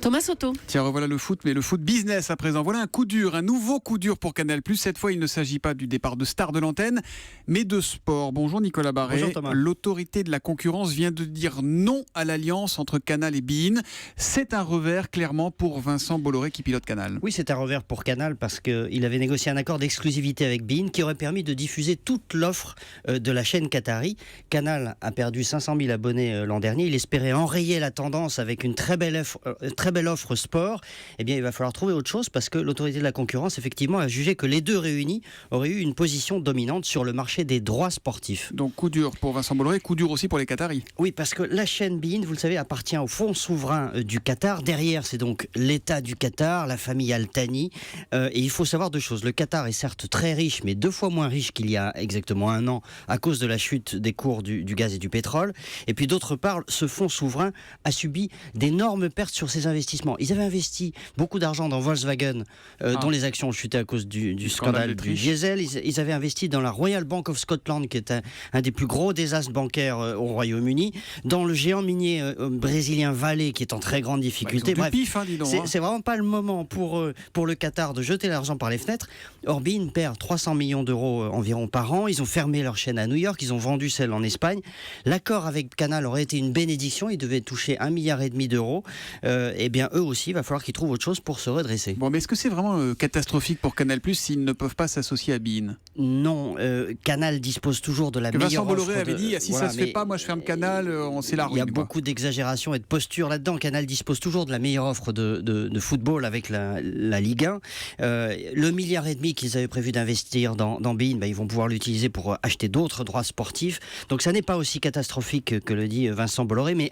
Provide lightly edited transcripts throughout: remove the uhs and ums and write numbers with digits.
Thomas Soto. Tiens, revoilà le foot, mais le foot business à présent. Voilà un coup dur, un nouveau coup dur pour Canal+. Cette fois, il ne s'agit pas du départ de stars de l'antenne, mais de sport. Bonjour Nicolas Barré. Bonjour Thomas. L'autorité de la concurrence vient de dire non à l'alliance entre Canal et beIN. C'est un revers, clairement, pour Vincent Bolloré qui pilote Canal. Oui, c'est un revers pour Canal parce qu'il avait négocié un accord d'exclusivité avec beIN qui aurait permis de diffuser toute l'offre de la chaîne qatari. Canal a perdu 500 000 abonnés l'an dernier. Il espérait enrayer la tendance avec une très belle offre sport. Eh bien, il va falloir trouver autre chose parce que l'autorité de la concurrence, effectivement, a jugé que les deux réunis auraient eu une position dominante sur le marché des droits sportifs. Donc coup dur pour Vincent Bolloré, coup dur aussi pour les Qataris. Oui, parce que la chaîne beIN, vous le savez, appartient au fonds souverain du Qatar. Derrière, c'est donc l'État du Qatar, la famille Al Thani. Et il faut savoir deux choses. Le Qatar est certes très riche, mais 2 fois moins riche qu'il y a exactement un an à cause de la chute des cours du gaz et du pétrole. Et puis d'autre part, ce fonds souverain a subi d'énormes pertes sur ses investissements. Ils avaient investi beaucoup d'argent dans Volkswagen, dont les actions ont chuté à cause du scandale du diesel. Ils avaient investi dans la Royal Bank of Scotland, qui est un des plus gros désastres bancaires au Royaume-Uni, dans le géant minier brésilien Vale, qui est en très grande difficulté. Bref, pif, dis donc, c'est vraiment pas le moment pour le Qatar de jeter l'argent par les fenêtres. Or, beIN perd 300 millions d'euros environ par an. Ils ont fermé leur chaîne à New York, ils ont vendu celle en Espagne. L'accord avec Canal aurait été une bénédiction. Ils devaient toucher 1,5 milliard d'euros. Eh bien, eux aussi, il va falloir qu'ils trouvent autre chose pour se redresser. Bon, mais est-ce que c'est vraiment catastrophique pour Canal+ s'ils ne peuvent pas s'associer à beIN? Non, Canal dispose toujours de la meilleure offre. Vincent Bolloré avait dit, si ça se fait pas, moi je ferme Canal, c'est la ruine. Il y a beaucoup d'exagération et de posture là-dedans. Canal dispose toujours de la meilleure offre de football avec la Ligue 1. Le 1,5 milliard qu'ils avaient prévu d'investir dans beIN, ils vont pouvoir l'utiliser pour acheter d'autres droits sportifs. Donc ça n'est pas aussi catastrophique que le dit Vincent Bolloré, mais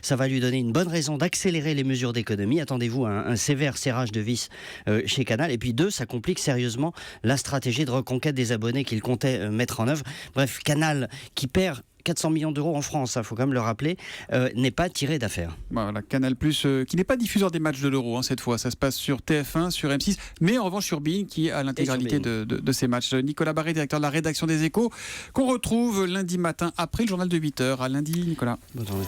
ça va lui donner une bonne raison d'accélérer les mesures d'économie. Attendez-vous à un sévère serrage de vis chez Canal. Et puis 2, ça complique sérieusement la stratégie de reconquête des abonnés qu'il comptait mettre en œuvre. Bref, Canal qui perd 400 millions d'euros en France, il faut quand même le rappeler, n'est pas tiré d'affaire. Voilà, Canal+, qui n'est pas diffuseur des matchs de l'Euro cette fois, ça se passe sur TF1, sur M6, mais en revanche sur beIN qui a l'intégralité de ces matchs. Nicolas Barré, directeur de la rédaction des Échos, qu'on retrouve lundi matin après le journal de 8h. À lundi, Nicolas. Bonne journée.